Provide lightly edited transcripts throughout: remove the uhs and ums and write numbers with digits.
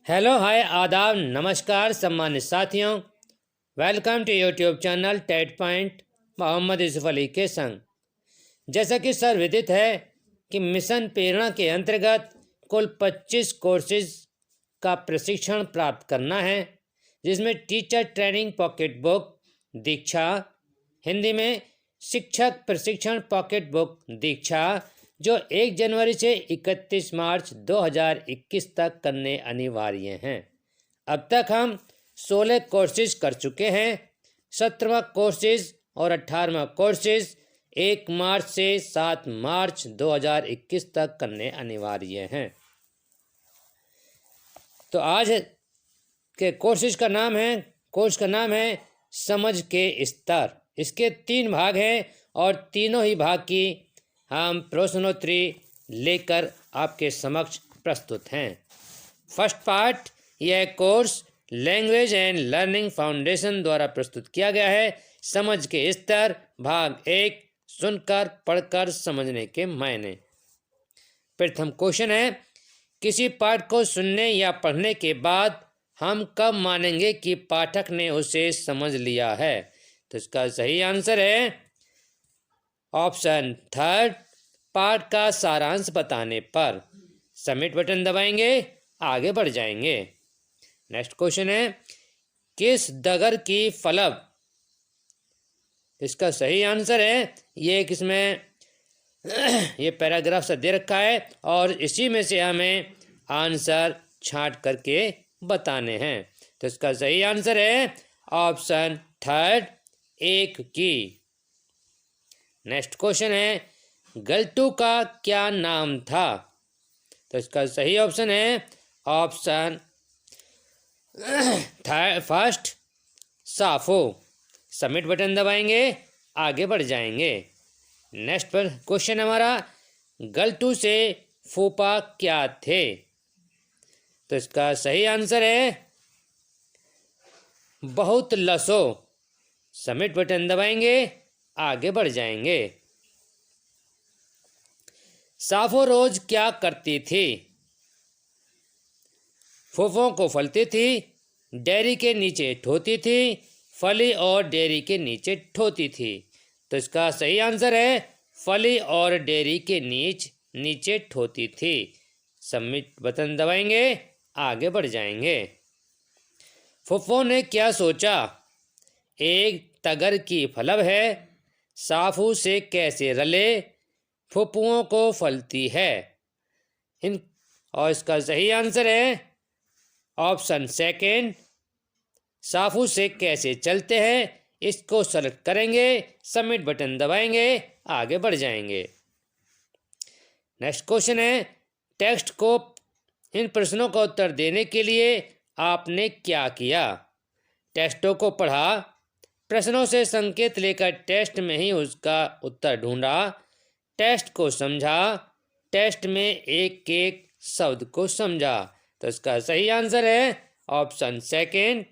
Hello hi आदाब नमस्कार सम्मानित साथियों। Welcome to YouTube channel TET point Mohammad Yusuf Ali के संग। जैसा कि सर्वविदित है कि मिशन प्रेरणा के अंतर्गत कुल 25 कोर्सेज का प्रशिक्षण प्राप्त करना है, जिसमें टीचर ट्रेनिंग पॉकेट बुक दीक्षा, हिंदी में शिक्षक प्रशिक्षण पॉकेट बुक दीक्षा, जो 1 जनवरी से 31 मार्च 2021 तक करने अनिवार्य हैं। अब तक हम 16 कोर्सेज कर चुके हैं। 17वां कोर्सेज और 18वां कोर्सेज 1 मार्च से 7 मार्च 2021 तक करने अनिवार्य हैं। तो आज के कोर्स का नाम है समझ के स्तर। इसके 3 भाग हैं और तीनों ही भाग की हम प्रश्नोत्तरी लेकर आपके समक्ष प्रस्तुत हैं। फर्स्ट पार्ट, यह course language and learning foundation द्वारा प्रस्तुत किया गया है। समझ के स्तर भाग 1, सुनकर पढ़कर समझने के मायने। प्रथम क्वेश्चन है, किसी पाठ को सुनने या पढ़ने के बाद हम कब मानेंगे कि पाठक ने उसे समझ लिया है? तो इसका सही आंसर है ऑप्शन थर्ड, पाठ का सारांश बताने पर। सबमिट बटन दबाएंगे, आगे बढ़ जाएंगे। नेक्स्ट क्वेश्चन है, किस डगर की फलब? इसका सही आंसर है ये पैराग्राफ से दे रखा है और इसी में से हमें आंसर छांट करके बताने हैं। तो इसका सही आंसर है ऑप्शन थर्ड, एक की। नेक्स्ट क्वेश्चन है, गलटू का क्या नाम था? तो इसका सही ऑप्शन है ऑप्शन फर्स्ट, साफो। सबमिट बटन दबाएंगे, आगे बढ़ जाएंगे। नेक्स्ट पर क्वेश्चन हमारा, गलटू से फूफा क्या थे? तो इसका सही आंसर है बहुत लसो। सबमिट बटन दबाएंगे, आगे बढ़ जाएंगे। साफो रोज क्या करती थी? फूफों को फलती थी, डेयरी के नीचे ठोती थी, फली और डेयरी के नीचे ठोती थी। तो इसका सही आंसर है फली और डेयरी के नीचे ठोती थी। सबमिट बटन दबाएंगे, आगे बढ़ जाएंगे। फूफों ने क्या सोचा? एक तगर की फलब है, साफू से कैसे रले, फुप्पुओं को फलती है। और इसका सही आंसर है ऑप्शन सेकेंड, साफू से कैसे चलते हैं। इसको सेलेक्ट करेंगे, सबमिट बटन दबाएंगे, आगे बढ़ जाएंगे। नेक्स्ट क्वेश्चन है, टेक्स्ट को इन प्रश्नों का उत्तर देने के लिए आपने क्या किया? टेक्स्टों को पढ़ा, प्रश्नों से संकेत लेकर टेस्ट में ही उसका उत्तर ढूंढा, टेस्ट को समझा, टेस्ट में एक एक शब्द को समझा। तो इसका सही आंसर है ऑप्शन सेकेंड,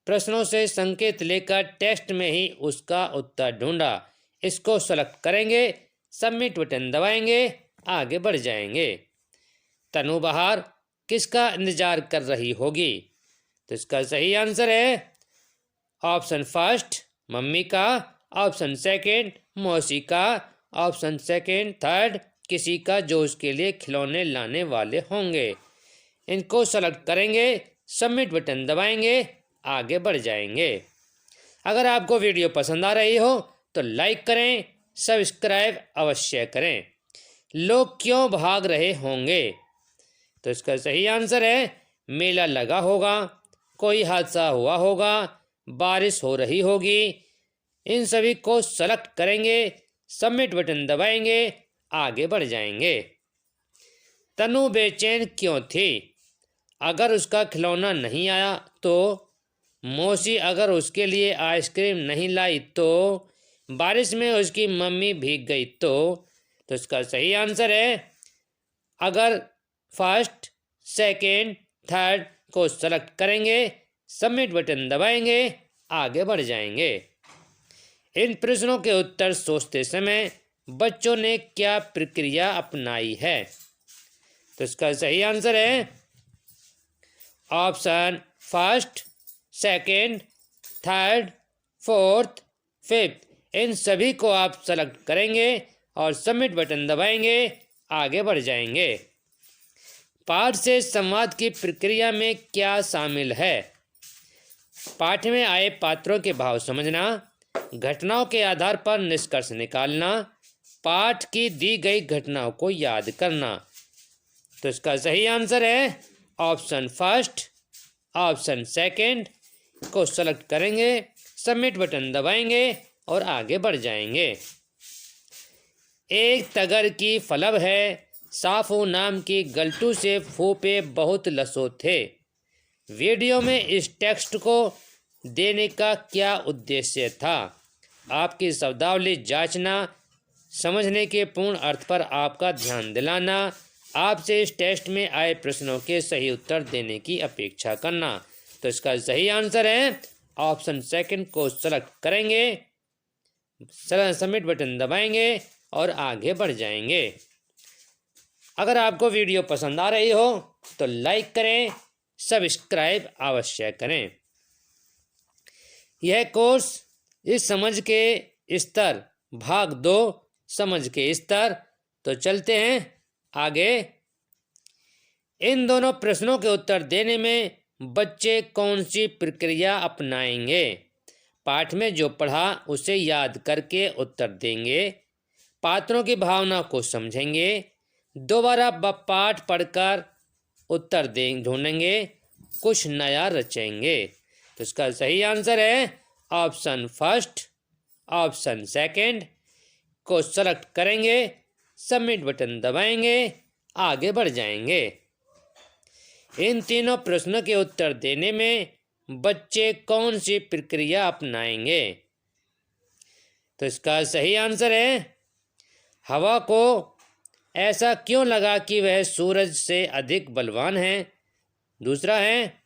प्रश्नों से संकेत लेकर टेस्ट में ही उसका उत्तर ढूंढा। इसको सेलेक्ट करेंगे, सबमिट बटन दबाएंगे, आगे बढ़ जाएंगे। तनु बाहर किसका इंतजार कर रही होगी? तो इसका सही आंसर है ऑप्शन फर्स्ट, मम्मी का, ऑप्शन सेकेंड, मौसी का, ऑप्शन सेकेंड थर्ड, किसी का जो उसके लिए खिलौने लाने वाले होंगे। इनको सेलेक्ट करेंगे, सबमिट बटन दबाएंगे, आगे बढ़ जाएंगे। अगर आपको वीडियो पसंद आ रही हो तो लाइक करें, सब्सक्राइब अवश्य करें। लोग क्यों भाग रहे होंगे? तो इसका सही आंसर है मेला लगा होगा, कोई हादसा हुआ होगा, बारिश हो रही होगी। इन सभी को सेलेक्ट करेंगे, सबमिट बटन दबाएंगे, आगे बढ़ जाएंगे। तनु बेचैन क्यों थी? अगर उसका खिलौना नहीं आया तो, मौसी अगर उसके लिए आइसक्रीम नहीं लाई तो, बारिश में उसकी मम्मी भीग गई तो इसका सही आंसर है अगर फर्स्ट, सेकेंड, थर्ड को सेलेक्ट करेंगे, सबमिट बटन दबाएंगे, आगे बढ़ जाएंगे। इन प्रश्नों के उत्तर सोचते समय बच्चों ने क्या प्रक्रिया अपनाई है? तो इसका सही आंसर है option first, second, third, fourth, fifth, इन सभी को आप सेलेक्ट करेंगे और सबमिट बटन दबाएंगे, आगे बढ़ जाएंगे। पाठ से संवाद की प्रक्रिया में क्या शामिल है? पाठ में आए पात्रों के भाव समझना, घटनाओं के आधार पर निष्कर्ष निकालना, पाठ की दी गई घटनाओं को याद करना। तो इसका सही आंसर है ऑप्शन फर्स्ट, ऑप्शन सेकंड को सेलेक्ट करेंगे, सबमिट बटन दबाएंगे और आगे बढ़ जाएंगे। एक तगर की फलब है, साफू नाम की गलटू से फू पे बहुत लसो थे। वीडियो में इस टेक्स्ट को देने का क्या उद्देश्य था? आपकी शब्दावली जांचना, समझने के पूर्ण अर्थ पर आपका ध्यान दिलाना, आपसे इस टेस्ट में आए प्रश्नों के सही उत्तर देने की अपेक्षा करना। तो इसका सही आंसर है ऑप्शन सेकंड को सेलेक्ट करेंगे, सबमिट बटन दबाएंगे और आगे बढ़ जाएंगे। अगर आपको वीडियो पसंद आ रही हो तो लाइक करें, सब्सक्राइब अवश्य करें। यह कोर्स इस समझ के स्तर भाग 2 समझ के स्तर। तो चलते हैं आगे। इन दोनों प्रश्नों के उत्तर देने में बच्चे कौन सी प्रक्रिया अपनाएंगे? पाठ में जो पढ़ा उसे याद करके उत्तर देंगे, पात्रों की भावना को समझेंगे, दोबारा पाठ पढ़कर उत्तर ढूंढेंगे, कुछ नया रचेंगे। तो इसका सही आंसर है ऑप्शन फर्स्ट, ऑप्शन सेकंड को सेलेक्ट करेंगे, सबमिट बटन दबाएंगे, आगे बढ़ जाएंगे। इन तीनों प्रश्नों के उत्तर देने में बच्चे कौन सी प्रक्रिया अपनाएंगे? तो इसका सही आंसर है हवा को ऐसा क्यों लगा कि वह सूरज से अधिक बलवान है। दूसरा है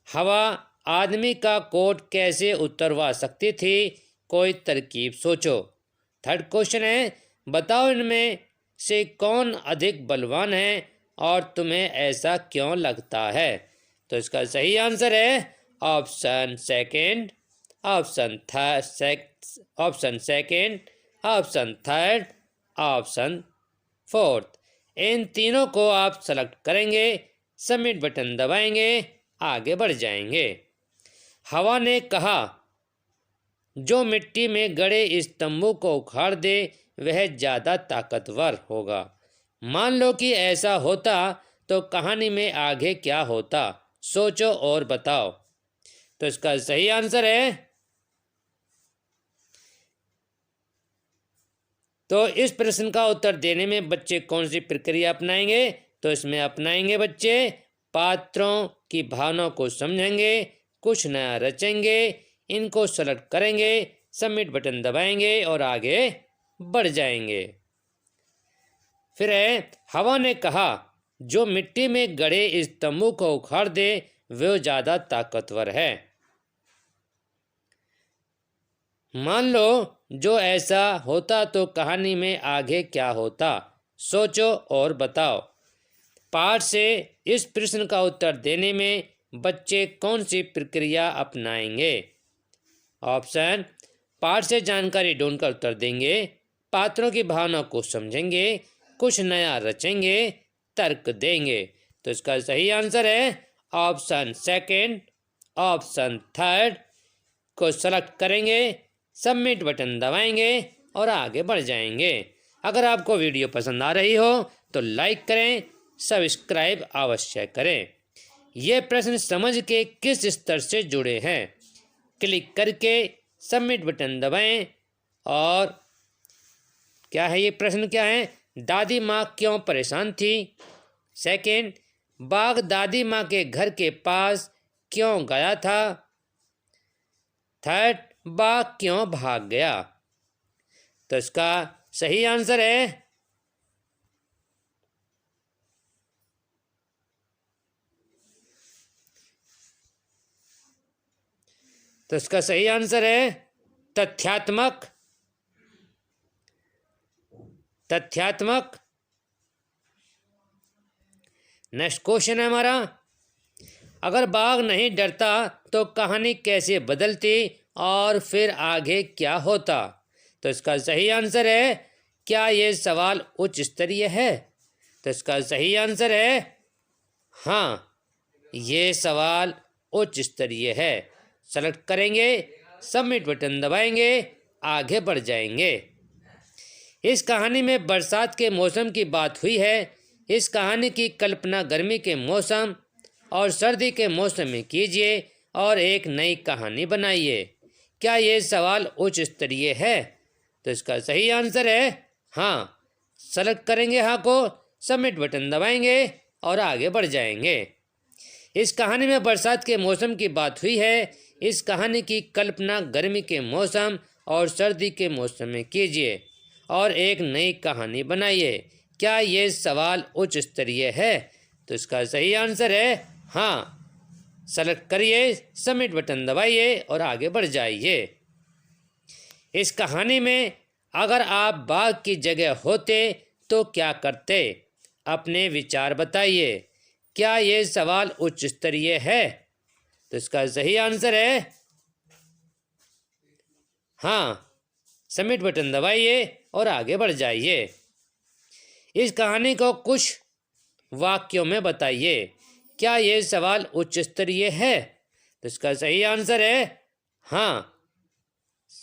हवा आदमी का कोट कैसे उतरवा सकती थी, कोई तरकीब सोचो। थर्ड क्वेश्चन है बताओ इनमें से कौन अधिक बलवान है और तुम्हें ऐसा क्यों लगता है। तो इसका सही आंसर है option second, option second, option third, option fourth. इन तीनों को आप सेलेक्ट करेंगे, सबमिट बटन दबाएंगे, आगे बढ़ जाएंगे। हवा ने कहा जो मिट्टी में गड़े इस तंबू को उखाड़ दे वह ज़्यादा ताकतवर होगा। मान लो कि ऐसा होता तो कहानी में आगे क्या होता, सोचो और बताओ। तो इसका सही आंसर है, तो इस प्रश्न का उत्तर देने में बच्चे कौन सी प्रक्रिया अपनाएंगे? तो इसमें अपनाएंगे बच्चे पात्रों की भावना को समझेंगे, कुछ नया रचेंगे, इनको सेलेक्ट करेंगे, सबमिट बटन दबाएंगे और आगे बढ़ जाएंगे। फिर है हवा ने कहा जो मिट्टी में गड़े इस तंबू को उखाड़ दे वह ज़्यादा ताकतवर है। मान लो जो ऐसा होता तो कहानी में आगे क्या होता, सोचो और बताओ। पाठ से इस प्रश्न का उत्तर देने में बच्चे कौन सी प्रक्रिया अपनाएंगे? ऑप्शन पाठ से जानकारी ढूंढकर उत्तर देंगे, पात्रों की भावना को समझेंगे, कुछ नया रचेंगे, तर्क देंगे। तो इसका सही आंसर है ऑप्शन सेकंड, ऑप्शन थर्ड को सेलेक्ट करेंगे, सबमिट बटन दबाएंगे और आगे बढ़ जाएंगे। अगर आपको वीडियो पसंद आ रही हो तो लाइक करें, सब्सक्राइब अवश्य करें। ये प्रश्न समझ के किस स्तर से जुड़े हैं, क्लिक करके सबमिट बटन दबाएं। और क्या है ये प्रश्न, क्या है? दादी माँ क्यों परेशान थी। सेकंड, बाघ दादी माँ के घर के पास क्यों गया था। थर्ड, बाघ क्यों भाग गया। तो इसका सही आंसर है तथ्यात्मक। नेक्स्ट क्वेश्चन है हमारा, अगर बाघ नहीं डरता तो कहानी कैसे बदलती और फिर आगे क्या होता? तो इसका सही आंसर है, क्या ये सवाल उच्च स्तरीय है? तो इसका सही आंसर है हाँ, ये सवाल उच्च स्तरीय है। सेलेक्ट करेंगे, सबमिट बटन दबाएंगे, आगे बढ़ जाएंगे। इस कहानी में बरसात के मौसम की बात हुई है। इस कहानी की कल्पना गर्मी के मौसम और सर्दी के मौसम में कीजिए और एक नई कहानी बनाइए। क्या ये सवाल उच्च स्तरीय है? तो इसका सही आंसर है हाँ। सेलेक्ट करेंगे हाँ को, सबमिट बटन दबाएंगे और आगे बढ़ जाएंगे। इस कहानी में बरसात के मौसम की बात हुई है। इस कहानी की कल्पना गर्मी के मौसम और सर्दी के मौसम में कीजिए और एक नई कहानी बनाइए। क्या ये सवाल उच्च स्तरीय है? तो इसका सही आंसर है हाँ। सेलेक्ट करिए, सबमिट बटन दबाइए और आगे बढ़ जाइए। इस कहानी में अगर आप बाघ की जगह होते तो क्या करते? अपने विचार बताइए। क्या ये सवाल उच्च स्तरीय है? तो इसका सही आंसर है हाँ। सबमिट बटन दबाइए और आगे बढ़ जाइए। इस कहानी को कुछ वाक्यों में बताइए। क्या ये सवाल उच्च स्तरीय है? तो इसका सही आंसर है हाँ।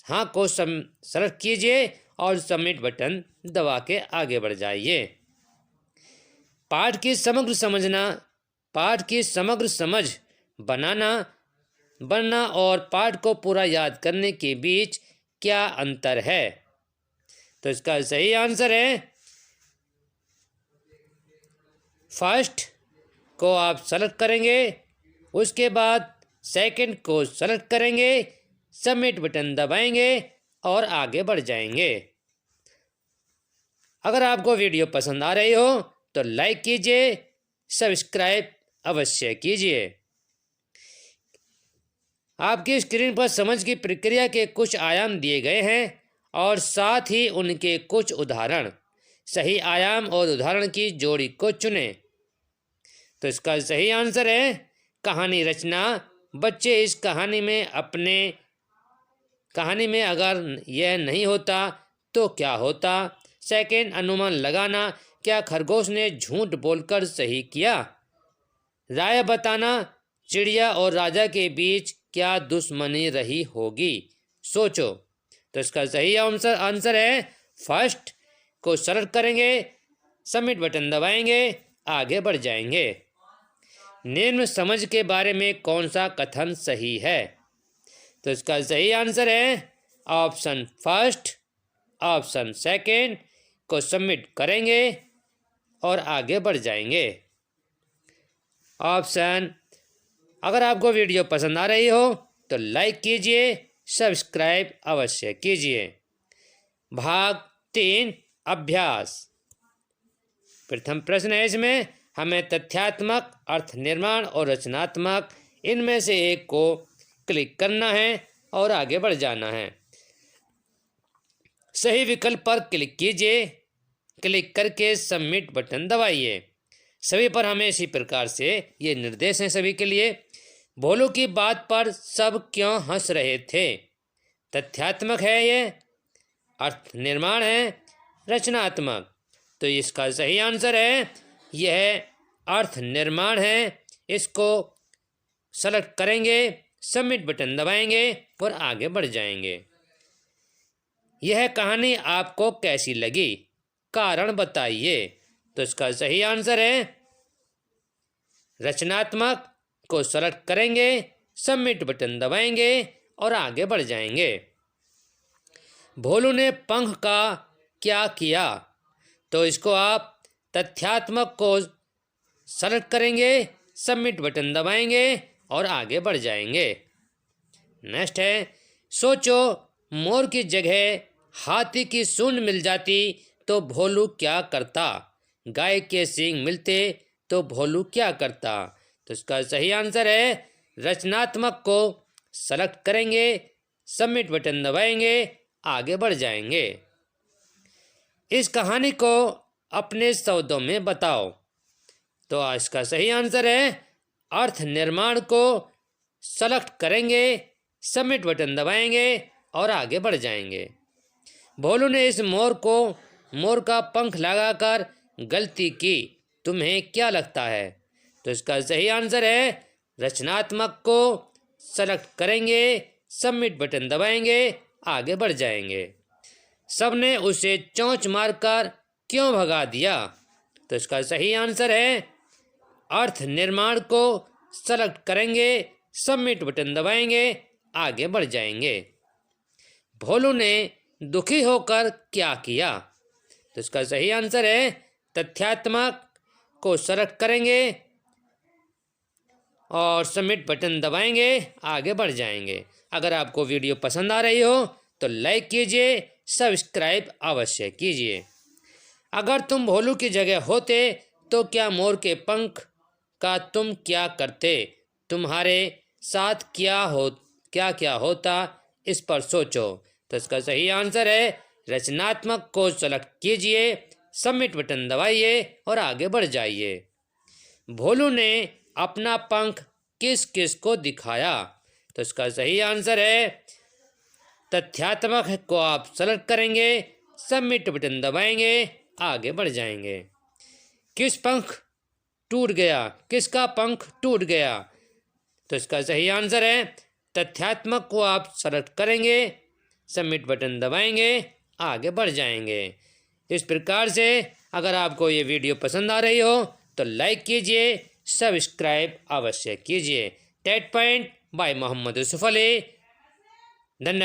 हाँ को सेलेक्ट कीजिए और सबमिट बटन दबा के आगे बढ़ जाइए। पाठ की समग्र समझ बनना और पाठ को पूरा याद करने के बीच क्या अंतर है? तो इसका सही आंसर है फर्स्ट को आप सेलेक्ट करेंगे, उसके बाद सेकंड को सेलेक्ट करेंगे, सबमिट बटन दबाएंगे और आगे बढ़ जाएंगे। अगर आपको वीडियो पसंद आ रही हो तो लाइक कीजिए, सब्सक्राइब अवश्य कीजिए। आपकी स्क्रीन पर समझ की प्रक्रिया के कुछ आयाम दिए गए हैं और साथ ही उनके कुछ उदाहरण। सही आयाम और उदाहरण की जोड़ी को चुनें। तो इसका सही आंसर है कहानी रचना। बच्चे इस कहानी में अगर यह नहीं होता तो क्या होता? सेकंड, अनुमान लगाना। क्या खरगोश ने झूठ बोलकर सही किया? राय बताना। चिड़िया और राजा के बीच क्या दुश्मनी रही होगी? सोचो। तो इसका सही आंसर है फर्स्ट को सेलेक्ट करेंगे, सबमिट बटन दबाएंगे, आगे बढ़ जाएंगे। निम्न समझ के बारे में कौन सा कथन सही है? तो इसका सही आंसर है ऑप्शन फर्स्ट। ऑप्शन सेकंड को सबमिट करेंगे और आगे बढ़ जाएंगे। ऑप्शन, अगर आपको वीडियो पसंद आ रही हो तो लाइक कीजिए, सब्सक्राइब अवश्य कीजिए। भाग 3 अभ्यास। प्रथम प्रश्न है इसमें, हमें तथ्यात्मक, अर्थ निर्माण और रचनात्मक इनमें से एक को क्लिक करना है और आगे बढ़ जाना है। सही विकल्प पर क्लिक कीजिए। क्लिक करके सबमिट बटन दबाइए। सभी पर हमें इसी प्रकार से ये निर्देश हैं सभी के लिए। भोलू की बात पर सब क्यों हंस रहे थे? तथ्यात्मक है ये, अर्थ निर्माण है, रचनात्मक। तो इसका सही आंसर है यह अर्थ निर्माण है। इसको सेलेक्ट करेंगे, सबमिट बटन दबाएंगे और आगे बढ़ जाएंगे। यह कहानी आपको कैसी लगी? कारण बताइए। तो इसका सही आंसर है रचनात्मक को सेलेक्ट करेंगे, सबमिट बटन दबाएंगे और आगे बढ़ जाएंगे। भोलू ने पंख का क्या किया? तो इसको आप तथ्यात्मक को सेलेक्ट करेंगे, सबमिट बटन दबाएंगे और आगे बढ़ जाएंगे। नेक्स्ट है, सोचो मोर की जगह हाथी की सूंड मिल जाती तो भोलू क्या करता? गाय के सींग मिलते तो भोलू क्या करता? तो इसका सही आंसर है रचनात्मक को सेलेक्ट करेंगे, सबमिट बटन दबाएंगे, आगे बढ़ जाएंगे। इस कहानी को अपने शब्दों में बताओ। तो इसका सही आंसर है अर्थ निर्माण को सेलेक्ट करेंगे, सबमिट बटन दबाएंगे और आगे बढ़ जाएंगे। भोलू ने इस मोर का पंख लगाकर गलती की, तुम्हें क्या लगता है? तो इसका सही आंसर है रचनात्मक को सेलेक्ट करेंगे, सबमिट बटन दबाएंगे, आगे बढ़ जाएंगे। सबने उसे चोंच मारकर क्यों भगा दिया? तो इसका सही आंसर है अर्थ निर्माण को सेलेक्ट करेंगे, सबमिट बटन दबाएंगे, आगे बढ़ जाएंगे। भोलू ने दुखी होकर क्या किया? तो इसका सही आंसर है तथ्यात्मक को सेलेक्ट करेंगे और सबमिट बटन दबाएंगे, आगे बढ़ जाएंगे। अगर आपको वीडियो पसंद आ रही हो तो लाइक कीजिए, सब्सक्राइब अवश्य कीजिए। अगर तुम भोलू की जगह होते तो क्या मोर के पंख का तुम क्या करते? तुम्हारे साथ क्या क्या होता, इस पर सोचो। तो इसका सही आंसर है रचनात्मक को सेलेक्ट कीजिए, सबमिट बटन दबाइए और आगे बढ़ जाइए। भोलू ने अपना पंख किस किस को दिखाया? तो इसका सही आंसर है तथ्यात्मक को आप सेलेक्ट करेंगे, सबमिट बटन दबाएंगे, आगे बढ़ जाएंगे। किस पंख टूट गया? किसका पंख टूट गया? तो इसका सही आंसर है तथ्यात्मक को आप सेलेक्ट करेंगे, सबमिट बटन दबाएंगे, आगे बढ़ जाएंगे। इस प्रकार से अगर आपको ये वीडियो पसंद आ रही हो तो लाइक कीजिए, सब्सक्राइब अवश्य कीजिए। TET point by Mohammad Yusuf Ali. धन्यवाद।